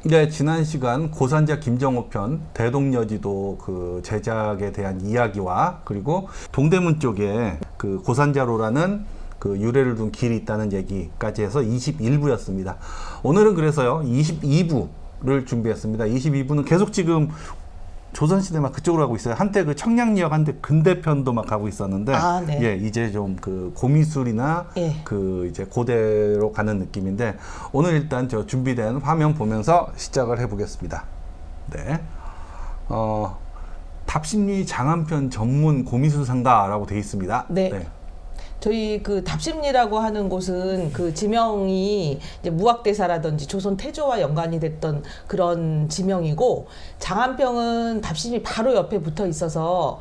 네, 지난 시간 고산자 김정호 편 대동여지도 그 제작에 대한 이야기와 그리고 동대문 쪽에 그 고산자로라는 그 유래를 둔 길이 있다는 얘기까지 해서 21부였습니다. 오늘은 그래서요 22부를 준비했습니다. 22부는 계속 지금 조선시대 막 그쪽으로 가고 있어요. 한때 그 청량리역 한때 근대편도 막 가고 있었는데, 네. 예, 이제 좀 그 고미술이나 예. 그 이제 고대로 가는 느낌인데, 오늘 일단 저 준비된 화면 보면서 시작을 해보겠습니다. 네. 답심리 장안편 전문 고미술 상가라고 되어 있습니다. 네. 저희 그 답심리라고 하는 곳은 그 지명이 이제 무학대사라든지 조선 태조와 연관이 됐던 그런 지명이고, 장안평은 답심리 바로 옆에 붙어 있어서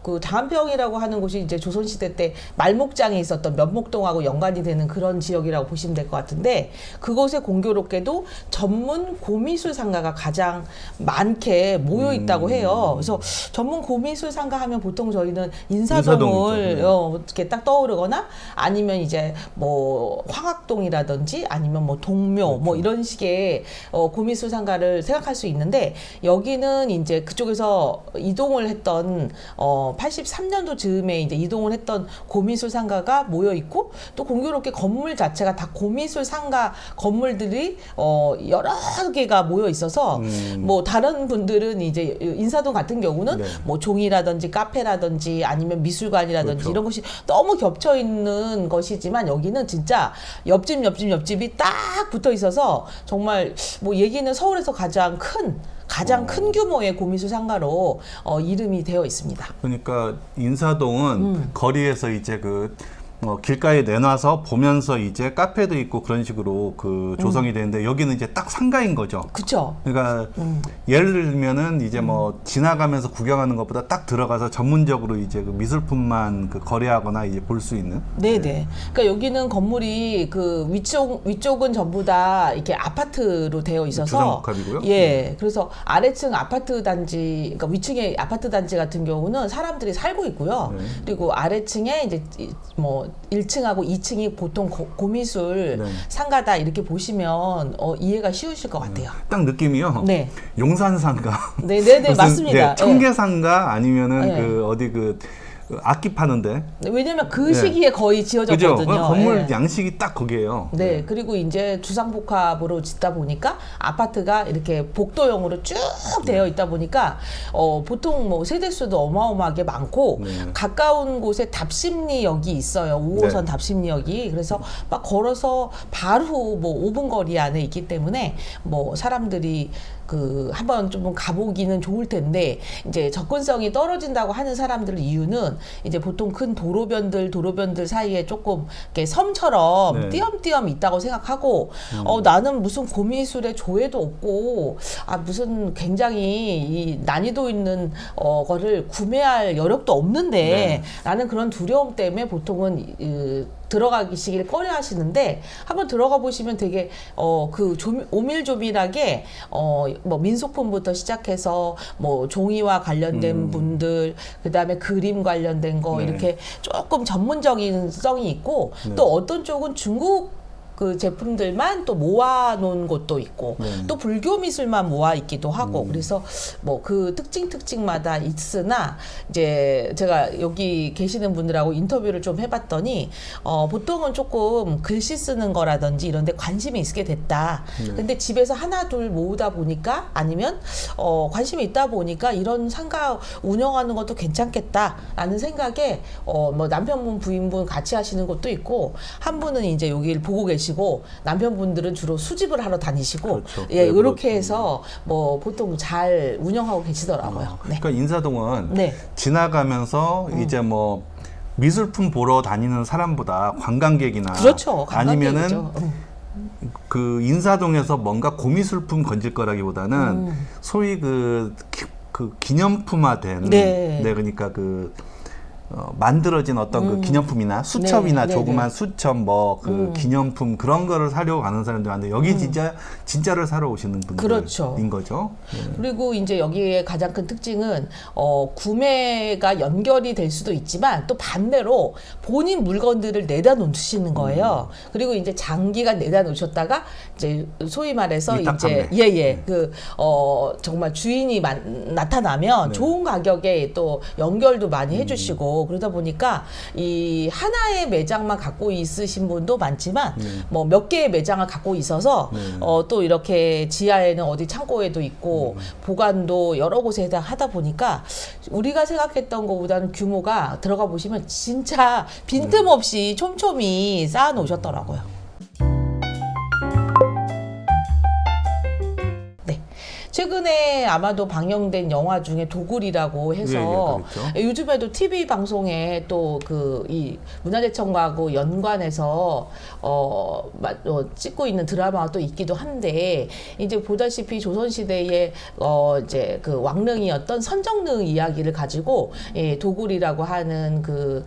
그 장안평이라고 하는 곳이 이제 조선시대 때 말목장에 있었던 면목동하고 연관이 되는 그런 지역이라고 보시면 될 것 같은데, 그곳에 공교롭게도 전문 고미술 상가가 가장 많게 모여 있다고 해요. 그래서 전문 고미술 상가 하면 보통 저희는 인사동을 이렇게 딱 떠오르거나, 아니면 이제 뭐 황학동이라든지 아니면 뭐 동묘 그렇죠. 뭐 이런 식의 고미술 상가를 생각할 수 있는데, 여기는 이제 그쪽에서 이동을 했던 83년도 즈음에 이제 이동을 했던 고미술 상가가 모여 있고, 또 공교롭게 건물 자체가 다 고미술 상가 건물들이 여러 개가 모여 있어서 뭐 다른 분들은 이제 인사동 같은 경우는 뭐 종이라든지 카페라든지 아니면 미술관이라든지 그렇죠. 이런 것이 너무 겹쳐 있는 것이지만, 여기는 진짜 옆집이 딱 붙어 있어서 정말 뭐 얘기는 서울에서 가장 큰 규모의 고미술 상가로 이름이 되어 있습니다. 그러니까 인사동은 거리에서 이제 그 길가에 내놔서 보면서 이제 카페도 있고 그런 식으로 그 조성이 되는데, 여기는 이제 딱 상가인 거죠. 그렇죠. 그러니까 예를 들면은 이제 뭐 지나가면서 구경하는 것보다 딱 들어가서 전문적으로 이제 그 미술품만 그 거래하거나 이제 볼 수 있는. 네네. 그러니까 여기는 건물이 그 위쪽은 전부 다 이렇게 아파트로 되어 있어서 주상복합이고요. 예. 그래서 아래층 아파트 단지, 그러니까 위층의 아파트 단지 같은 경우는 사람들이 살고 있고요. 그리고 아래층에 이제 뭐 1층하고 2층이 보통 고미술 상가다 이렇게 보시면 이해가 쉬우실 것 같아요. 딱 느낌이요. 네. 용산상가. 네네네 맞습니다. 청계상가 아니면은 그 어디 그 악기 파는데. 왜냐면 그 시기에 거의 지어졌거든요. 그죠? 건물 양식이 딱 거기에요. 네. 그리고 이제 주상복합으로 짓다 보니까 아파트가 이렇게 복도형으로 쭉 되어 있다 보니까 보통 뭐 세대수도 어마어마하게 많고, 가까운 곳에 답심리역이 있어요. 5호선 답심리역이. 그래서 막 걸어서 바로 뭐 5분 거리 안에 있기 때문에 뭐 사람들이 그 한번 좀 가보기는 좋을 텐데, 이제 접근성이 떨어진다고 하는 사람들 이유는 이제 보통 큰 도로변들 사이에 조금 이렇게 섬처럼 띄엄띄엄 있다고 생각하고, 나는 무슨 고미술의 조예도 없고 무슨 굉장히 이 난이도 있는 거를 구매할 여력도 없는데 라는 그런 두려움 때문에 보통은 들어가시길 꺼려 하시는데, 한번 들어가 보시면 되게 그 오밀조밀하게 뭐 민속품부터 시작해서 뭐 종이와 관련된 분들, 그다음에 그림 관련된 거 이렇게 조금 전문적인 성이 있고, 또 어떤 쪽은 중국 그 제품들만 또 모아놓은 곳도 있고, 또 불교 미술만 모아 있기도 하고, 그래서 뭐 그 특징마다 있으나, 이제 제가 여기 계시는 분들하고 인터뷰를 좀 해봤더니 보통은 조금 글씨 쓰는 거라든지 이런 데 관심이 있게 됐다. 근데 집에서 하나 둘 모으다 보니까, 아니면 관심이 있다 보니까 이런 상가 운영하는 것도 괜찮겠다라는 생각에 뭐 남편분 부인분 같이 하시는 것도 있고, 한 분은 이제 여기를 보고 계시고 남편분들은 주로 수집을 하러 다니시고, 예, 이렇게 해서 뭐 보통 잘 운영하고 계시더라고요. 그러니까 인사동은 지나가면서 이제 뭐 미술품 보러 다니는 사람보다 관광객이나 그렇죠. 아니면은 그 인사동에서 뭔가 고미술품 건질 거라기보다는 소위 그 기념품화된 그러니까 그 만들어진 어떤 그 기념품이나 수첩이나 네, 조그만 수첩 뭐 그 기념품 그런 거를 사려고 가는 사람들 많은데 여기 진짜를 사러 오시는 분들인 그렇죠. 거죠. 그리고 이제 여기에 가장 큰 특징은 구매가 연결이 될 수도 있지만 또 반대로 본인 물건들을 내다 놓으시는 거예요. 그리고 이제 장기간 내다 놓으셨다가 이제 소위 말해서 위탁 이제 판매. 정말 주인이 나타나면 좋은 가격에 또 연결도 많이 해주시고 그러다 보니까 이 하나의 매장만 갖고 있으신 분도 많지만 뭐 몇 개의 매장을 갖고 있어서 또 이렇게 지하에는 어디 창고에도 있고 보관도 여러 곳에 하다 보니까 우리가 생각했던 것보다는 규모가 들어가 보시면 진짜 빈틈없이 촘촘히 쌓아 놓으셨더라고요. 최근에 아마도 방영된 영화 중에 도굴이라고 해서 예, 요즘에도 TV 방송에 또 이 문화재청과하고 연관해서 찍고 있는 드라마가 또 있기도 한데 이제 보다시피 조선시대의 이제 그 왕릉이었던 선정릉 이야기를 가지고 도굴이라고 하는 그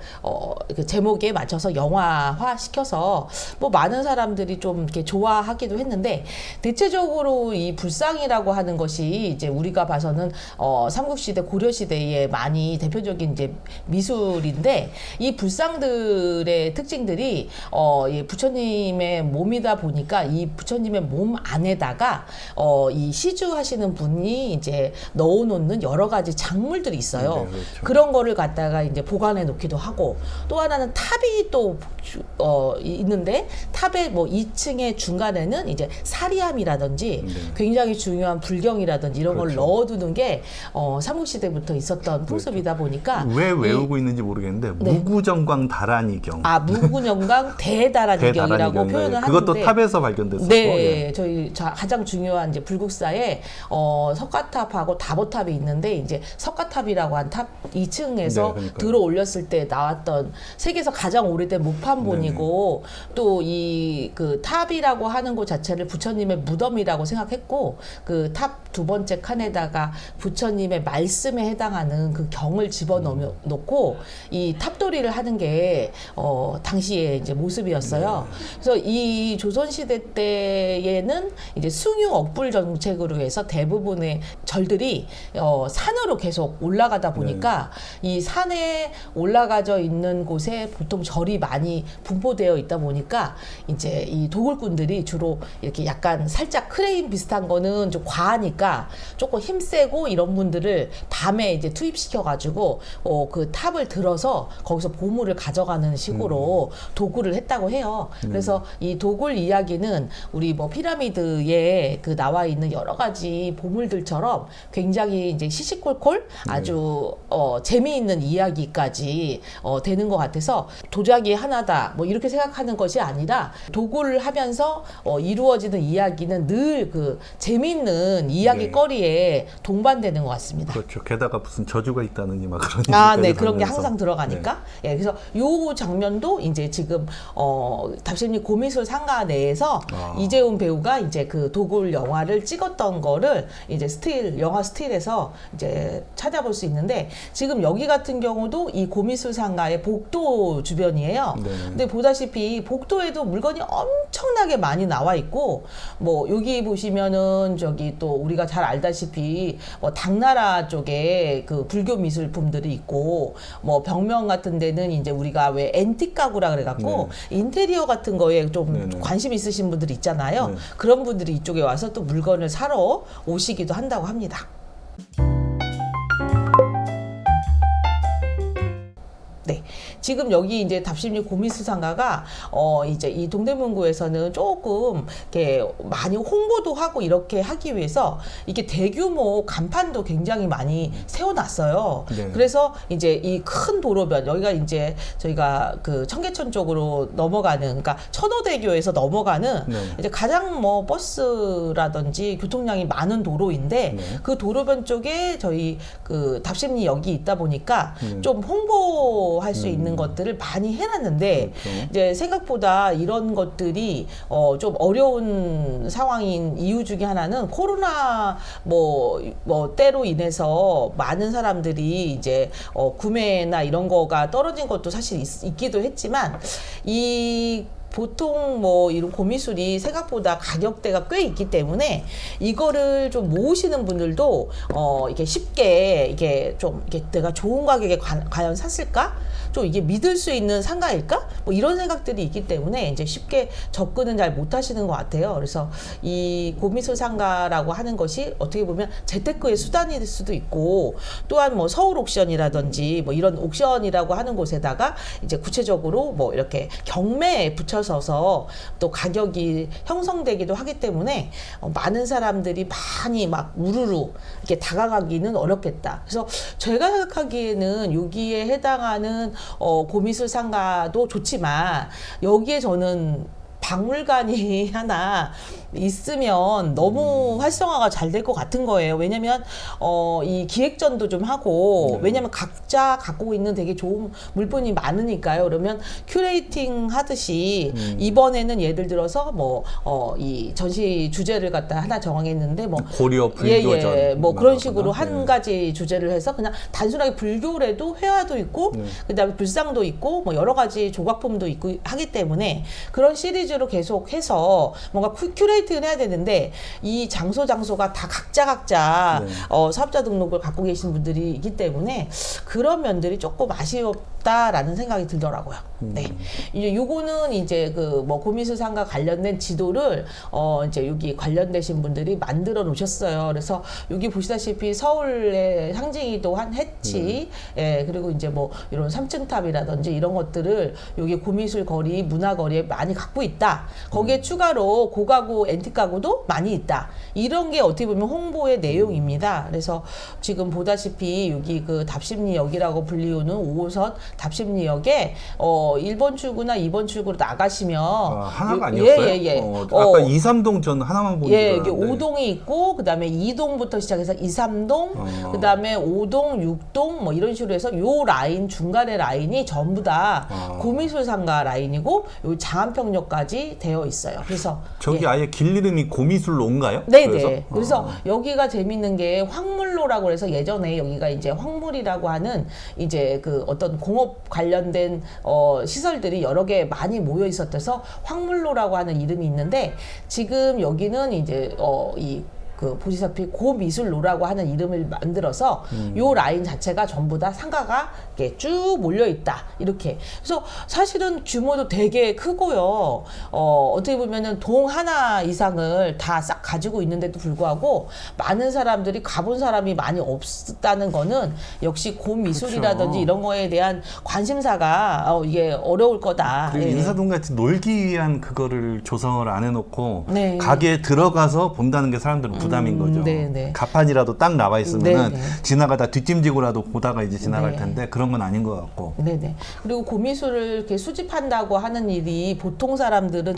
제목에 맞춰서 영화화 시켜서 뭐 많은 사람들이 좀 이렇게 좋아하기도 했는데 대체적으로 이 불상이라고 하는 것이 이제 우리가 봐서는 삼국시대 고려시대에 많이 대표적인 이제 미술인데 이 불상들의 특징들이 이 부처님의 몸이다 보니까 이 부처님의 몸 안에다가 이 시주하시는 분이 이제 넣어놓는 여러 가지 작물들이 있어요. 네, 그렇죠. 그런 거를 갖다가 이제 보관해 놓기도 하고 또 하나는 탑이 또 있는데 탑의 뭐 2층의 중간에는 이제 사리함이라든지 굉장히 중요한 불경이라든지 이런 걸 그렇죠. 넣어두는 게 삼국시대부터 있었던 풍습이다 보니까 왜 외우고 있는지 모르겠는데 무구정광 다란이경. 무구정광 대다란이경이라고 표현을 그것도 하는데 탑에서 발견됐었고. 네, 저희 가장 중요한 이제 불국사에 석가탑하고 다보탑이 있는데 이제 석가탑이라고 한 탑 2층에서 들어 올렸을 때 나왔던 세계에서 가장 오래된 목판본이고 또 이 그 탑이라고 하는 곳 자체를 부처님의 무덤이라고 생각했고 그 탑 두 번째 칸에다가 부처님의 말씀에 해당하는 그 경을 집어넣고 이 탑돌이를 하는 게 당시에 이제 모습이었어요. 그래서 이 조선시대 때에는 이제 숭유 억불 정책으로 해서 대부분의 절들이 산으로 계속 올라가다 보니까 이 산에 올라가져 있는 곳에 보통 절이 많이 분포되어 있다 보니까 이제 이 도굴꾼들이 주로 이렇게 약간 살짝 크레인 비슷한 거는 좀 과하니까 조금 힘세고 이런 분들을 밤에 이제 투입시켜 가지고 그 탑을 들어서 거기서 보물을 가져가는 식으로 도굴을 했다고 해요. 그래서 이 도굴 이야기는 우리 뭐 피라미드에 그 나와 있는 여러 가지 보물들처럼 굉장히 이제 시시콜콜 아주 재미있는 이야기까지 되는 것 같아서 도자기 하나다 뭐 이렇게 생각하는 것이 아니라 도굴을 하면서 이루어지는 이야기는 늘 그 재미있는 이야기거리에 동반되는 것 같습니다. 그렇죠. 게다가 무슨 저주가 있다느니 막 그런 네, 그런 게 항상 들어가니까. 예, 그래서 요 장면도 이제 지금 답심리 고미술 상가 내에서 이재훈 배우가 이제 그 도굴 영화를 찍었던 거를 이제 영화 스틸에서 이제 찾아볼 수 있는데 지금 여기 같은 경우도 이 고미술 상가의 복도 주변이에요. 근데 보다시피 복도에도 물건이 엄청나게 많이 나와 있고 뭐 여기 보시면은 저기 또 우리가 잘 알다시피 뭐 당나라 쪽에 그 불교 미술품들이 있고 뭐 벽면 같은 데는 이제 우리가 왜 앤틱 가구라 그래갖고 인테리어 같은 거에 좀 관심 있으신 분들 있잖아요. 그런 분들이 이쪽에 와서 또 물건을 사러 오시기도 한다고 합니다. 네, 지금 여기 이제 답심리 고미술 상가가 이제 이 동대문구에서는 조금 이렇게 많이 홍보도 하고 이렇게 하기 위해서 이게 대규모 간판도 굉장히 많이 세워놨어요. 그래서 이제 이 큰 도로변 여기가 이제 저희가 그 청계천 쪽으로 넘어가는 그러니까 천호대교에서 넘어가는 이제 가장 뭐 버스라든지 교통량이 많은 도로인데 그 도로변 쪽에 저희 그 답심리 역이 있다 보니까 좀 홍보할 수 있는 있는 것들을 많이 해놨는데 그렇죠. 이제 생각보다 이런 것들이 좀 어려운 상황인 이유 중에 하나는 코로나 뭐 때로 인해서 많은 사람들이 이제 구매나 이런 거가 떨어진 것도 사실 있기도 했지만 이 보통 뭐 이런 고미술이 생각보다 가격대가 꽤 있기 때문에 이거를 좀 모으시는 분들도 이게 쉽게 이게 좀 이게 내가 좋은 가격에 과연 샀을까? 좀 이게 믿을 수 있는 상가일까? 뭐 이런 생각들이 있기 때문에 이제 쉽게 접근은 잘 못하시는 것 같아요. 그래서 이 고미술 상가라고 하는 것이 어떻게 보면 재테크의 수단이 될 수도 있고 또한 뭐 서울 옥션이라든지 뭐 이런 옥션이라고 하는 곳에다가 이제 구체적으로 뭐 이렇게 경매에 붙여서서 또 가격이 형성되기도 하기 때문에 많은 사람들이 많이 막 우르르 이렇게 다가가기는 어렵겠다. 그래서 제가 생각하기에는 여기에 해당하는 고미술 상가도 좋지만 여기에 저는 박물관이 하나 있으면 너무 활성화가 잘 될 것 같은 거예요. 왜냐면 이 기획전도 좀 하고 왜냐면 각자 갖고 있는 되게 좋은 물품이 많으니까요. 그러면 큐레이팅 하듯이 이번에는 예를 들어서 뭐 이 전시 주제를 갖다 하나 정하겠는데 뭐 고려 불교전 뭐 그런 식으로 한 가지 주제를 해서 그냥 단순하게 불교래도 회화도 있고 그다음에 불상도 있고 뭐 여러 가지 조각품도 있고 하기 때문에 그런 시리즈로 계속 해서 뭔가 큐레이팅을 해야 되는데 이 장소가 다 각자 사업자 등록을 갖고 계신 분들이 있기 때문에 그런 면들이 조금 아쉬웠다라는 생각이 들더라고요. 네. 이제 요거는 이제 그 뭐 고미술 상가 관련된 지도를 이제 여기 관련되신 분들이 만들어 놓으셨어요. 그래서 여기 보시다시피 서울의 상징이도 한 해치, 예, 그리고 이제 뭐 이런 3층 탑이라든지 이런 것들을 여기 고미술 거리, 문화 거리에 많이 갖고 있다. 거기에 추가로 고가구, 앤틱 가구도 많이 있다. 이런 게 어떻게 보면 홍보의 내용입니다. 그래서 지금 보다시피 여기 그 답심리역이라고 불리우는 5호선 답심리역에 1번 출구나 2번 출구로 나가시면 하나가 아니었어요? 예. 아까 2, 3동 전 하나만 보는 예, 여기 5동이 있고 그다음에 2동부터 시작해서 2, 3동, 그다음에 5동, 6동 뭐 이런 식으로 해서 요 라인 중간의 라인이 전부 다 고미술 상가 라인이고 요 장안평역까지 되어 있어요. 그래서 저기 아예 길 이름이 고미술로인가요? 네네. 그래서 여기가 재밌는 게 황물로라고 해서 예전에 여기가 이제 황물이라고 하는 이제 그 어떤 공업 관련된 시설들이 여러 개 많이 모여 있었대서 황물로라고 하는 이름이 있는데 지금 여기는 이제 그 보시다시피 고미술로라고 하는 이름을 만들어서 요 라인 자체가 전부 다 상가가 이렇게 쭉 몰려 있다 이렇게. 그래서 사실은 규모도 되게 크고요. 어떻게 보면은 동 하나 이상을 다 싹 가지고 있는데도 불구하고 많은 사람들이 가본 사람이 많이 없다는 거는 역시 고미술이라든지 그렇죠. 이런 거에 대한 관심사가 이게 어려울 거다. 그리고 예. 인사동 같이 놀기 위한 그거를 조성을 안 해놓고 네. 가게에 들어가서 본다는 게 사람들은 부담인 거죠. 네네. 가판이라도 딱 나와 있으면은 네네. 지나가다 뒷짐지고라도 보다가 이제 지나갈 네. 텐데 그런 건 아닌 것 같고. 네네. 그리고 고미술을 이렇게 수집한다고 하는 일이 보통 사람들은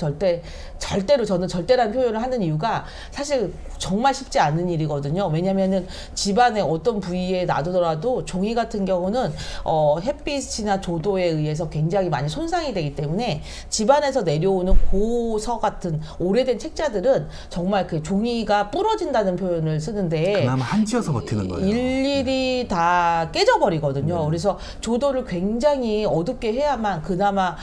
절대로 저는 절대라는 표현을 하는 이유가 사실 정말 쉽지 않은 일이거든요. 왜냐면은 집안의 어떤 부위에 놔두더라도 종이 같은 경우는 햇빛이나 조도에 의해서 굉장히 많이 손상이 되기 때문에 집안에서 내려오는 고서 같은 오래된 책자들은 정말 그 종이가 부러진다는 표현을 쓰는데 그나마 한지어서 버티는 거예요. 일일이 다 깨져버리거든요. 그래서 조도를 굉장히 어둡게 해야만 그나마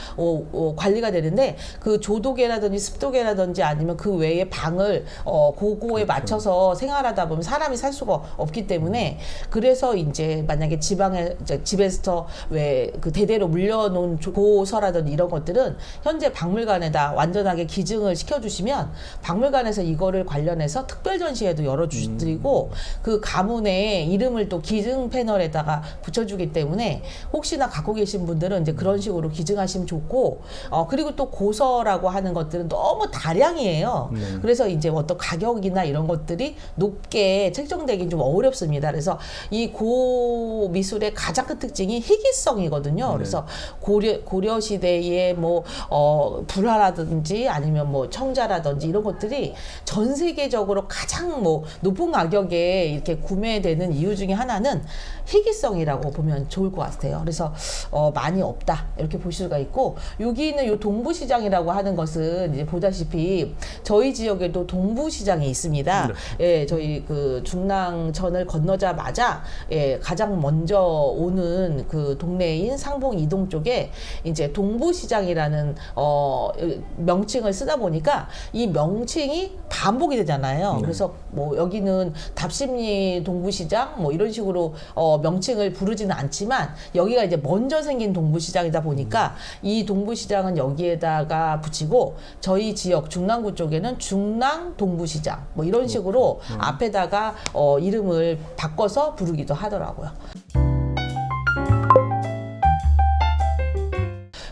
관리가 되는데 그 조도계라든지 습도계라든지 아니면 그 외에 방을 고거에 맞춰서 생활하다 보면 사람이 살 수가 없기 때문에 그래서 이제 만약에 집에서 왜 그 대대로 물려놓은 고서라든지 이런 것들은 현재 박물관에다 완전하게 기증을 시켜주시면 박물관에서 이거를 관련해서 특별 전시회도 열어주시고 그 가문의 이름을 또 기증 패널에다가 붙여주기 때문에 혹시나 갖고 계신 분들은 이제 그런 식으로 기증하시면 좋고 그리고 또 고서라고 하는 것들은 너무 다량이에요. 그래서 이제 어떤 가격이나 이런 것들이 높게 책정되긴 좀 어렵습니다. 그래서 이 고미술의 가장 큰 특징이 희귀성이거든요. 그래서 고려 시대의 뭐 불화라든지 아니면 뭐 청자라든지 이런 것들이 전 세계적으로 가장 가장 뭐 높은 가격에 이렇게 구매되는 이유 중에 하나는 희귀성이라고 보면 좋을 것 같아요. 그래서 많이 없다 이렇게 볼 수가 있고, 여기는 요 동부시장이라고 하는 것은 이제 보다시피 저희 지역에도 동부시장이 있습니다. 예, 저희 그 중랑천을 건너자마자 가장 먼저 오는 그 동네인 상봉 이동 쪽에 이제 동부시장이라는 명칭을 쓰다 보니까 이 명칭이 반복이 되잖아요. 그래서 뭐 여기는 답심리 동부시장 뭐 이런 식으로 명칭을 부르지는 않지만 여기가 이제 먼저 생긴 동부시장이다 보니까 이 동부시장은 여기에다가 붙이고, 저희 지역 중랑구 쪽에는 중랑 동부시장 뭐 이런 식으로 앞에다가 이름을 바꿔서 부르기도 하더라고요.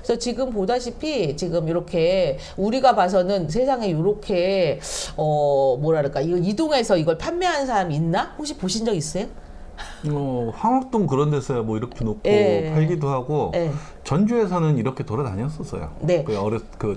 그래서 지금 보다시피 지금 이렇게 우리가 봐서는 세상에 이렇게 뭐랄까 이거 이동해서 이걸 판매하는 사람이 있나? 혹시 보신 적 있어요? 황학동 그런 데서 뭐 이렇게 놓고 예. 팔기도 하고, 예. 전주에서는 이렇게 돌아다녔었어요. 네.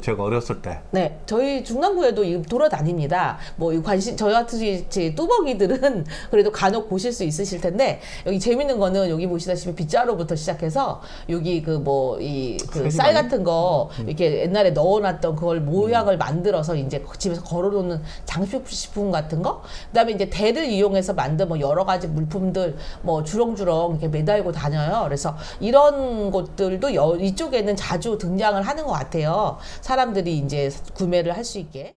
제가 어렸을 때. 네, 저희 중랑구에도 돌아다닙니다. 뭐 이 관심, 저희 같은 뚜벅이들은 그래도 간혹 보실 수 있으실 텐데, 여기 재밌는 거는 여기 보시다시피 빗자루부터 시작해서 여기 그 뭐 이 그 쌀 같은 거 이렇게 옛날에 넣어놨던 그걸 모양을 만들어서 이제 집에서 걸어놓는 장식품 같은 거, 그다음에 이제 대를 이용해서 만든 뭐 여러 가지 물품들 뭐 주렁주렁 이렇게 매달고 다녀요. 그래서 이런 것들도 이쪽에는 자주 등장을 하는 것 같아요. 사람들이 이제 구매를 할 수 있게.